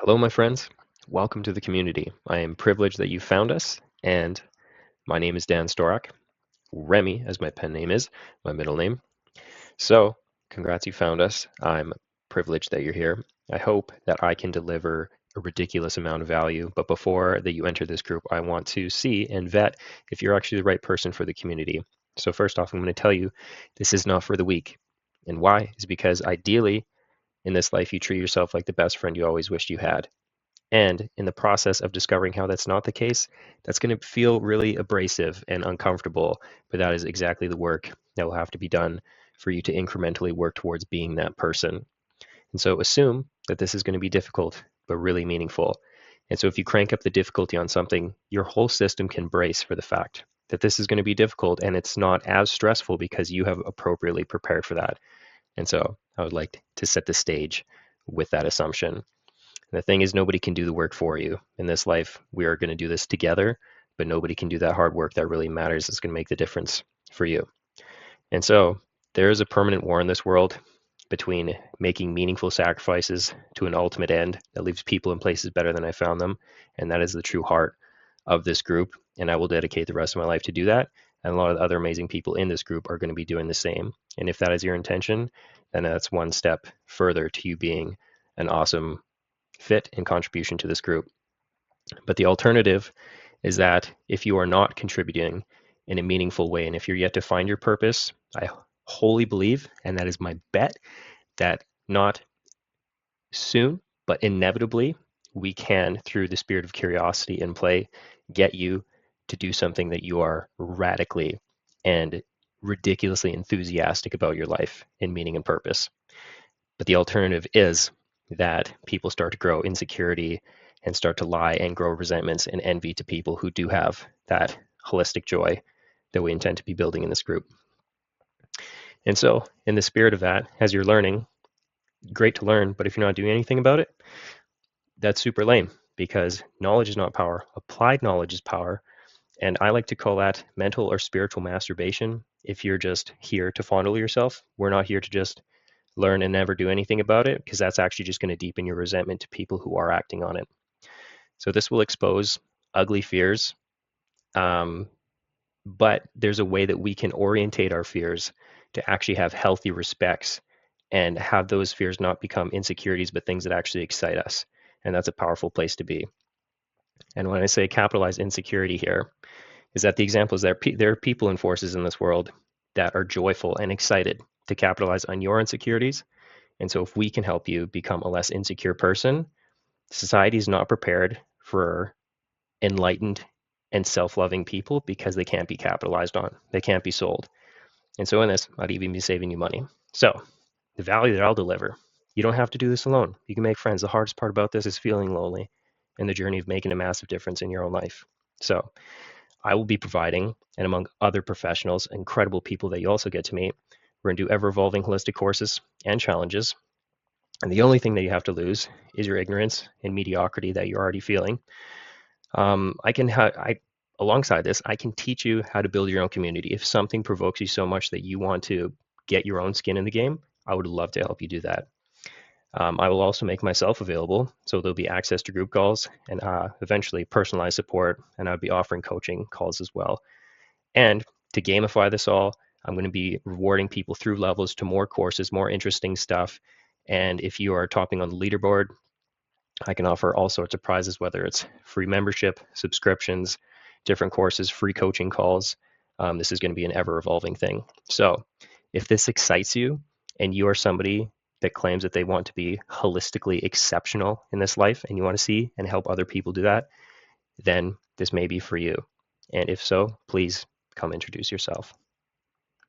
Hello, my friends. Welcome to the community. I am privileged that you found us, and my name is Dan Storak. Remy, as my pen name is, my middle name. So, congrats, you found us. I'm privileged that you're here. I hope that I can deliver a ridiculous amount of value, but before that you enter this group, I want to see and vet if you're actually the right person for the community. So, first off, I'm going to tell you this is not for the weak. And why? Is because ideally, in this life, you treat yourself like the best friend you always wished you had. And in the process of discovering how that's not the case, that's going to feel really abrasive and uncomfortable. But that is exactly the work that will have to be done for you to incrementally work towards being that person. And so assume that this is going to be difficult, but really meaningful. And so if you crank up the difficulty on something, your whole system can brace for the fact that this is going to be difficult and it's not as stressful because you have appropriately prepared for that. And so I would like to set the stage with that assumption. The thing is, nobody can do the work for you. In this life, we are going to do this together, but nobody can do that hard work that really matters. It's going to make the difference for you. And so there is a permanent war in this world between making meaningful sacrifices to an ultimate end that leaves people in places better than I found them. And that is the true heart of this group. And I will dedicate the rest of my life to do that. And a lot of the other amazing people in this group are going to be doing the same. And if that is your intention, then that's one step further to you being an awesome fit and contribution to this group. But the alternative is that if you are not contributing in a meaningful way, and if you're yet to find your purpose, I wholly believe, and that is my bet, that not soon, but inevitably, we can, through the spirit of curiosity and play, get you to do something that you are radically and ridiculously enthusiastic about your life in meaning and purpose. But the alternative is that people start to grow insecurity and start to lie and grow resentments and envy to people who do have that holistic joy that we intend to be building in this group. And so, in the spirit of that, as you're learning, great to learn, but if you're not doing anything about it, that's super lame because knowledge is not power. Applied knowledge is power. And I like to call that mental or spiritual masturbation. If you're just here to fondle yourself, we're not here to just learn and never do anything about it, because that's actually just going to deepen your resentment to people who are acting on it. So this will expose ugly fears, but there's a way that we can orientate our fears to actually have healthy respects and have those fears not become insecurities, but things that actually excite us. And that's a powerful place to be. And when I say capitalize insecurity here, is that the example is that there are people and forces in this world that are joyful and excited to capitalize on your insecurities. And so if we can help you become a less insecure person, society is not prepared for enlightened and self-loving people because they can't be capitalized on. They can't be sold. And so in this, I'd even be saving you money. So the value that I'll deliver, you don't have to do this alone. You can make friends. The hardest part about this is feeling lonely in the journey of making a massive difference in your own life. So I will be providing, and among other professionals, incredible people that you also get to meet, we're going to do ever-evolving holistic courses and challenges. And the only thing that you have to lose is your ignorance and mediocrity that you're already feeling. Alongside this, I can teach you how to build your own community. If something provokes you so much that you want to get your own skin in the game, I would love to help you do that. I will also make myself available, so there'll be access to group calls and eventually personalized support, and I'll be offering coaching calls as well. And to gamify this all, I'm going to be rewarding people through levels to more courses, more interesting stuff. And if you are topping on the leaderboard, I can offer all sorts of prizes, whether it's free membership, subscriptions, different courses, free coaching calls. This is going to be an ever-evolving thing. So if this excites you and you are somebody that claims that they want to be holistically exceptional in this life and you want to see and help other people do that, then this may be for you. And if so, please come introduce yourself.